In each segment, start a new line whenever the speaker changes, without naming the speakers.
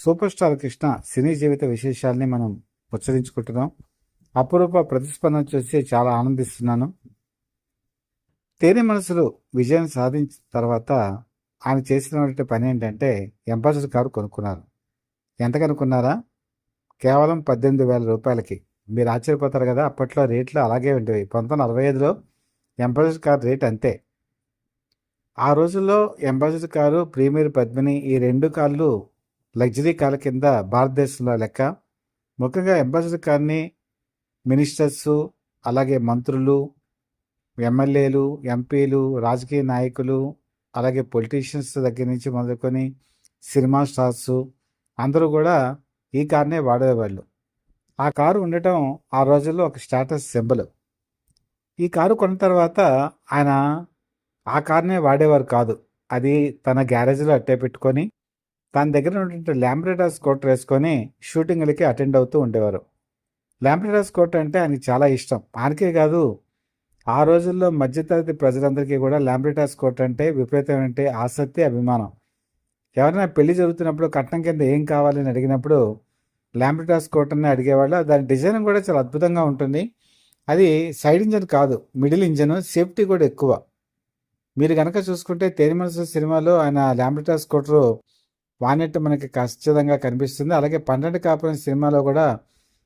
Super star Krishna సినీ జీవిత విశేషాల్ని మనం ఉచ్చరించుకుంటున్నాం. అపురూప ప్రతిస్పందన చూసి చాలా ఆనందిస్తున్నాను. తేనె మనసులు విజయం సాధించిన తర్వాత ఆయన చేసినటువంటి పని ఏంటంటే అంబాసిడర్ కారు కొనుక్కున్నారు. ఎంత కనుక్కున్నారా? కేవలం 18,000 రూపాయలకి. మీరు ఆశ్చర్యపోతారు కదా, అప్పట్లో రేట్లు అలాగే ఉండేవి. 1965లో అంబాసిడర్ కారు రేట్ అంతే. ఆ రోజుల్లో అంబాసిడర్ కారు, ప్రీమియర్ పద్మిని ఈ రెండు కార్లు లగ్జరీ కార్ల కింద భారతదేశంలో లెక్క. ముఖ్యంగా అంబాసిడర్ కార్ని మినిస్టర్సు, అలాగే మంత్రులు, ఎమ్మెల్యేలు, ఎంపీలు, రాజకీయ నాయకులు, అలాగే పొలిటీషియన్స్ దగ్గర నుంచి మొదలుకొని సినిమా స్టార్స్ అందరూ కూడా ఈ కార్నే వాడేవాళ్ళు. ఆ కారు ఉండటం ఆ రోజుల్లో ఒక స్టేటస్ సింబల్. ఈ కారు కొన్న తర్వాత ఆయన ఆ కార్నే వాడేవారు కాదు. అది తన గ్యారేజ్లో అట్టే పెట్టుకొని తన దగ్గర ఉన్నటువంటి ల్యాంబ్రెటా స్కూటర్ వేసుకొని షూటింగ్లకి అటెండ్ అవుతూ ఉండేవారు. ల్యాంబ్రెటా స్కూటర్ అంటే ఆయనకి చాలా ఇష్టం. ఆయనకే కాదు, ఆ రోజుల్లో మధ్యతరగతి ప్రజలందరికీ కూడా ల్యాంబ్రెటా స్కూటర్ అంటే విపరీతమైన ఆసక్తి, అభిమానం. ఎవరైనా పెళ్లి జరుగుతున్నప్పుడు కట్నం కింద ఏం కావాలని అడిగినప్పుడు ల్యాంబ్రెటా స్కూటర్ని అడిగేవాళ్ళు. దాని డిజైన్ కూడా చాలా అద్భుతంగా ఉంటుంది. అది సైడ్ ఇంజన్ కాదు, మిడిల్ ఇంజన్, సేఫ్టీ కూడా ఎక్కువ. మీరు కనుక చూసుకుంటే తేనె మనసు సినిమాలో ఆయన ల్యాంబ్రెటా స్కూటర్ వాడినట్టు మనకి ఖచ్చితంగా కనిపిస్తుంది. అలాగే 12 కాపురం సినిమాలో కూడా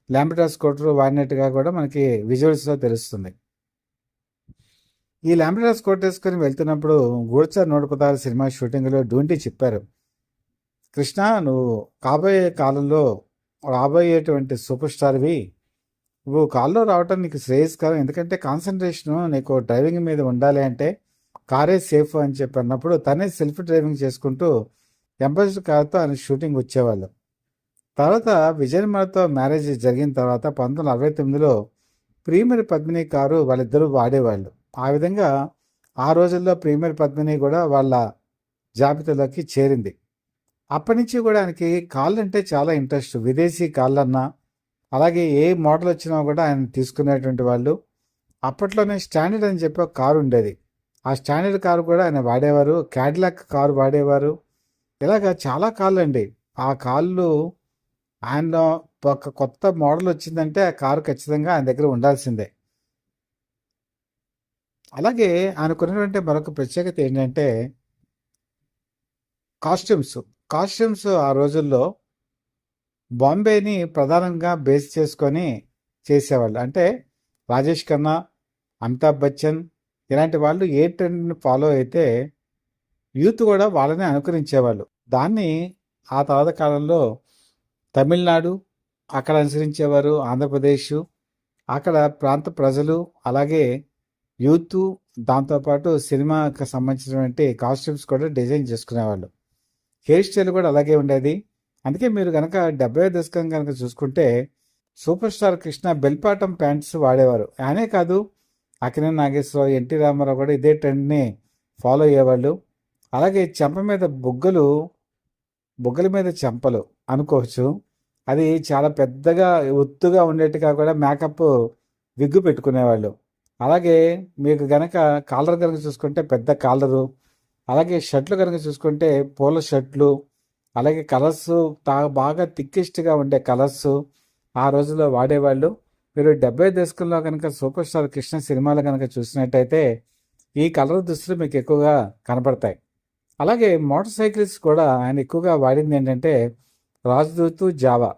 ల్యాంబ్రెటా స్కూటర్ వాడినట్టుగా కూడా మనకి విజువల్స్లో తెలుస్తుంది. ఈ ల్యాంబ్రెటా స్కూటర్ వేసుకొని వెళ్తున్నప్పుడు గూడ్చార్ 116 సినిమా షూటింగ్లో డూంటి చెప్పారు, కృష్ణ నువ్వు కాబోయే కాలంలో రాబోయేటువంటి సూపర్ స్టార్వి, నువ్వు కాల్లో రావటం నీకు శ్రేయస్కరం. ఎందుకంటే కాన్సన్ట్రేషను నీకు డ్రైవింగ్ మీద ఉండాలి అంటే కారే సేఫ్ అని చెప్పి అన్నప్పుడు తనే సెల్ఫ్ డ్రైవింగ్ చేసుకుంటూ అంబాసిడర్ కార్తో ఆయన షూటింగ్ వచ్చేవాళ్ళు. తర్వాత విజయనిర్మలతో మ్యారేజ్ జరిగిన తర్వాత 1969లో ప్రీమియర్ పద్మిని కారు వాళ్ళిద్దరూ వాడేవాళ్ళు. ఆ విధంగా ఆ రోజుల్లో ప్రీమియర్ పద్మిని కూడా వాళ్ళ జాబితాలోకి చేరింది. అప్పటి నుంచి కూడా ఆయనకి కార్లు అంటే చాలా ఇంట్రెస్ట్. విదేశీ కార్లన్నా అలాగే ఏ మోడల్ వచ్చినా కూడా ఆయన తీసుకునేటువంటి వాళ్ళు. అప్పట్లోనే స్టాండర్డ్ అని చెప్పి ఒక కారు ఉండేది. ఆ స్టాండర్డ్ కారు కూడా ఆయన వాడేవారు. క్యాడిలాక్ కారు వాడేవారు. ఇలాగ చాలా కార్లు అండి. ఆ కార్లు ఆయన ఒక కొత్త మోడల్ వచ్చిందంటే ఆ కారు ఖచ్చితంగా ఆయన దగ్గర ఉండాల్సిందే. అలాగే ఆయనకున్నటువంటి మరొక ప్రత్యేకత ఏంటంటే కాస్ట్యూమ్స్ ఆ రోజుల్లో బాంబేని ప్రధానంగా బేస్ చేసుకొని చేసేవాళ్ళు. అంటే రాజేష్ ఖన్నా, అమితాబ్ బచ్చన్ ఇలాంటి వాళ్ళు ఏ ట్రెండ్ని ఫాలో అయితే యూత్ కూడా వాళ్ళని అనుకరించేవాళ్ళు. దాన్ని ఆ తర్వాత కాలంలో తమిళనాడు అక్కడ అనుసరించేవారు, ఆంధ్రప్రదేశ్ అక్కడ ప్రాంత ప్రజలు, అలాగే యూత్, దాంతోపాటు సినిమాకి సంబంధించినటువంటి కాస్ట్యూమ్స్ కూడా డిజైన్ చేసుకునేవాళ్ళు. హెయిర్ స్టైల్ కూడా అలాగే ఉండేది. అందుకే మీరు కనుక 70వ దశకం కనుక చూసుకుంటే సూపర్ స్టార్ కృష్ణ బెల్పాటం ప్యాంట్స్ వాడేవారు. ఆయనే కాదు, అక్కినేని నాగేశ్వరరావు, ఎన్టీ రామారావు కూడా ఇదే ట్రెండ్ని ఫాలో అయ్యేవాళ్ళు. అలాగే చెంప మీద బుగ్గల మీద చెంపలు అనుకోవచ్చు. అది చాలా పెద్దగా ఒత్తుగా ఉండేట్టుగా కూడా మేకప్ విగ్గు పెట్టుకునేవాళ్ళు. అలాగే మీకు గనక కాలర్ కనుక చూసుకుంటే పెద్ద కాలరు, అలాగే షర్ట్లు కనుక చూసుకుంటే పూల షర్ట్లు, అలాగే కలర్స్ బాగా థిక్కెస్ట్గా ఉండే కలర్స్ ఆ రోజుల్లో వాడేవాళ్ళు. మీరు 70 దశకంలో కనుక సూపర్ స్టార్ కృష్ణ సినిమాలు కనుక చూసినట్టయితే ఈ కలర్ దుస్తులు మీకు ఎక్కువగా కనపడతాయి. అలాగే మోటార్ సైకిల్స్ కూడా ఆయన ఎక్కువగా వాడింది ఏంటంటే రాజ్దూత్, జావా.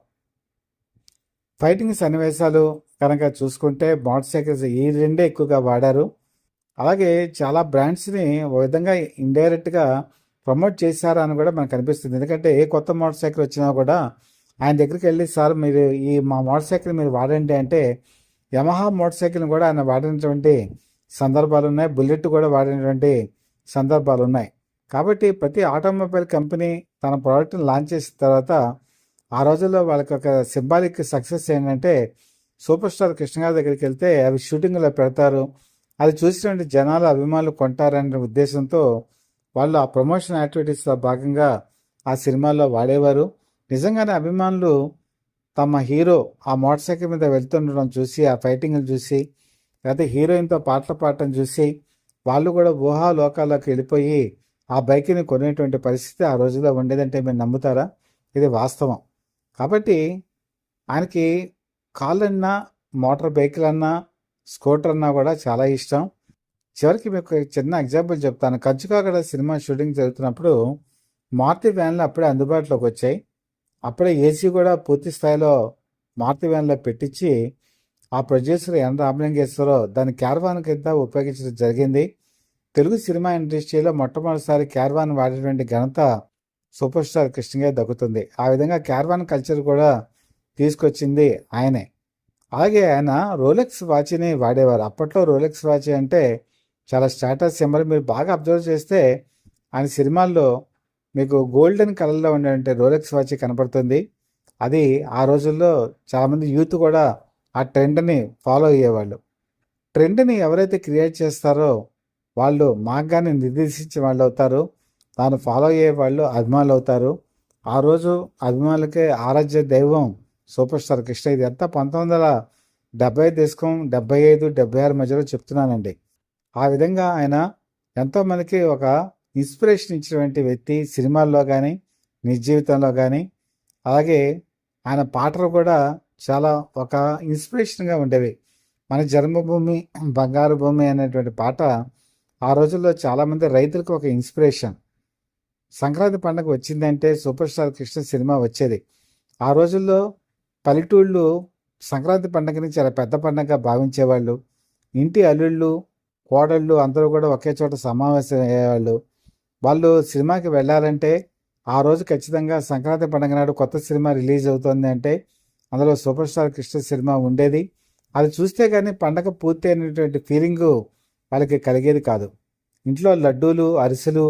ఫైటింగ్ సన్నివేశాలు కనుక చూసుకుంటే మోటార్ సైకిల్స్ ఈ రెండే ఎక్కువగా వాడారు. అలాగే చాలా బ్రాండ్స్ని ఒక విధంగా ఇండైరెక్ట్గా ప్రమోట్ చేశారు అని కూడా మనకు అనిపిస్తుంది. ఎందుకంటే ఏ కొత్త మోటార్ సైకిల్ వచ్చినా కూడా ఆయన దగ్గరికి వెళ్ళి, సార్ మీరు మా మోటార్ సైకిల్ మీరు వాడండి అంటే యమహా మోటార్ సైకిల్ని కూడా ఆయన వాడినటువంటి సందర్భాలు ఉన్నాయి. బుల్లెట్ కూడా వాడినటువంటి సందర్భాలు ఉన్నాయి. కాబట్టి ప్రతి ఆటోమొబైల్ కంపెనీ తన ప్రోడక్ట్ని లాంచ్ చేసిన తర్వాత ఆ రోజుల్లో వాళ్ళకి ఒక సింబాలిక్ సక్సెస్ ఏంటంటే సూపర్ స్టార్ కృష్ణ గారి దగ్గరికి వెళ్తే అవి షూటింగ్లో పెడతారు. అది చూసినటువంటి జనాలు, అభిమానులు కొంటారనే ఉద్దేశంతో వాళ్ళు ఆ ప్రమోషన్ యాక్టివిటీస్లో భాగంగా ఆ సినిమాల్లో వాడేవారు. నిజంగానే అభిమానులు తమ హీరో ఆ మోటార్ సైకిల్ మీద వెళ్తుండడం చూసి, ఆ ఫైటింగ్లు చూసి, లేకపోతే హీరోయిన్తో పాటలు పాడటం చూసి వాళ్ళు కూడా ఊహాలోకాల్లోకి వెళ్ళిపోయి ఆ బైక్ని కొనేటువంటి పరిస్థితి ఆ రోజుల్లో ఉండేదంటే మీరు నమ్ముతారా? ఇది వాస్తవం. కాబట్టి ఆయనకి కార్లన్నా, మోటార్ బైకులన్నా, స్కూటర్ అన్నా కూడా చాలా ఇష్టం. చివరికి మీకు ఒక చిన్న ఎగ్జాంపుల్ చెప్తాను. 'కంచుకాగడ' సినిమా షూటింగ్ జరుగుతున్నప్పుడు మారుతి వ్యాన్లు అప్పుడే అందుబాటులోకి వచ్చాయి. అప్పుడే ఏసీ కూడా పూర్తి స్థాయిలో మారుతి వ్యాన్లో పెట్టించి ఆ ప్రొడ్యూసర్ ఎన్ రామలింగేశ్వరరావు దాన్ని క్యారవాన్ కింద ఉపయోగించడం జరిగింది. తెలుగు సినిమా ఇండస్ట్రీలో మొట్టమొదటిసారి క్యారవాన్ వాడేటువంటి ఘనత సూపర్ స్టార్ కృష్ణగా దక్కుతుంది. ఆ విధంగా క్యారవాన్ కల్చర్ కూడా తీసుకొచ్చింది ఆయనే. అలాగే ఆయన రోలెక్స్ వాచ్ని వాడేవారు. అప్పట్లో రోలెక్స్ వాచ్ అంటే చాలా స్టాటస్ సింబల్. మీరు బాగా అబ్జర్వ్ చేస్తే ఆయన సినిమాల్లో మీకు గోల్డెన్ కలర్లో ఉండే రోలెక్స్ వాచ్ కనపడుతుంది. అది ఆ రోజుల్లో చాలామంది యూత్ కూడా ఆ ట్రెండ్ని ఫాలో అయ్యేవాళ్ళు. ట్రెండ్ని ఎవరైతే క్రియేట్ చేస్తారో వాళ్ళు మార్గాన్ని నిర్దేశించే వాళ్ళు అవుతారు. దాన్ని ఫాలో అయ్యే వాళ్ళు అభిమానులు అవుతారు. ఆ రోజు అభిమానులకే ఆరాధ్య దైవం సూపర్ స్టార్ కృష్ణ. ఇది ఎంత 1970 దశకం 75, 76 మధ్యలో చెప్తున్నానండి. ఆ విధంగా ఆయన ఎంతోమందికి ఒక ఇన్స్పిరేషన్ ఇచ్చినటువంటి వ్యక్తి సినిమాల్లో కానీ, నిజ జీవితంలో కానీ. అలాగే ఆయన పాటలు కూడా చాలా ఒక ఇన్స్పిరేషన్గా ఉండేవి. మన జన్మభూమి బంగారు భూమి అనేటువంటి పాట ఆ రోజుల్లో చాలామంది రైతులకు ఒక ఇన్స్పిరేషన్. సంక్రాంతి పండుగ వచ్చిందంటే సూపర్ స్టార్ కృష్ణ సినిమా వచ్చేది. ఆ రోజుల్లో పల్లెటూళ్ళు సంక్రాంతి పండుగని చాలా పెద్ద పండుగగా భావించేవాళ్ళు. ఇంటి అల్లుళ్ళు, కోడళ్ళు అందరూ కూడా ఒకే చోట సమావేశం అయ్యేవాళ్ళు. వాళ్ళు సినిమాకి వెళ్ళాలంటే ఆ రోజు ఖచ్చితంగా సంక్రాంతి పండుగ నాడు కొత్త సినిమా రిలీజ్ అవుతుంది అంటే అందులో సూపర్ స్టార్ కృష్ణ సినిమా ఉండేది. అది చూస్తే కానీ పండగ పూర్తి అయినటువంటి ఫీలింగు వాళ్ళకి కలిగేది కాదు. ఇంట్లో లడ్డూలు, అరిసెలు,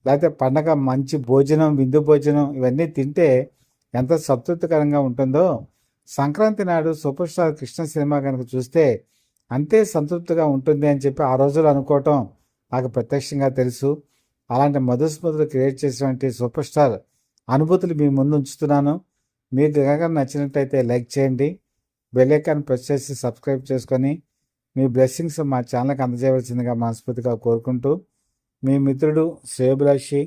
లేకపోతే పండగ మంచి భోజనం, విందు భోజనం ఇవన్నీ తింటే ఎంత సంతృప్తికరంగా ఉంటుందో సంక్రాంతి నాడు సూపర్ స్టార్ కృష్ణ సినిమా కనుక చూస్తే అంతే సంతృప్తిగా ఉంటుంది అని చెప్పి ఆ రోజులు అనుకోవటం నాకు ప్రత్యక్షంగా తెలుసు. అలాంటి మధుర స్మృతులు క్రియేట్ చేసినటువంటి సూపర్ స్టార్ అనుభూతులు మీ ముందు ఉంచుతున్నాను. మీకు కనుక నచ్చినట్టయితే లైక్ చేయండి, బెల్ ఐకాన్ ప్రెస్ చేసి సబ్స్క్రైబ్ చేసుకొని మీ బ్లెస్సింగ్స్ మా ఛానల్కి అందజేయవలసిందిగా మనస్ఫూర్తిగా కోరుకుంటూ మీ మిత్రుడు శ్రేయోభిలాషి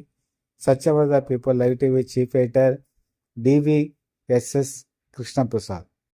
Satyavada people live TV chief editor DVSS Krishnaprasad.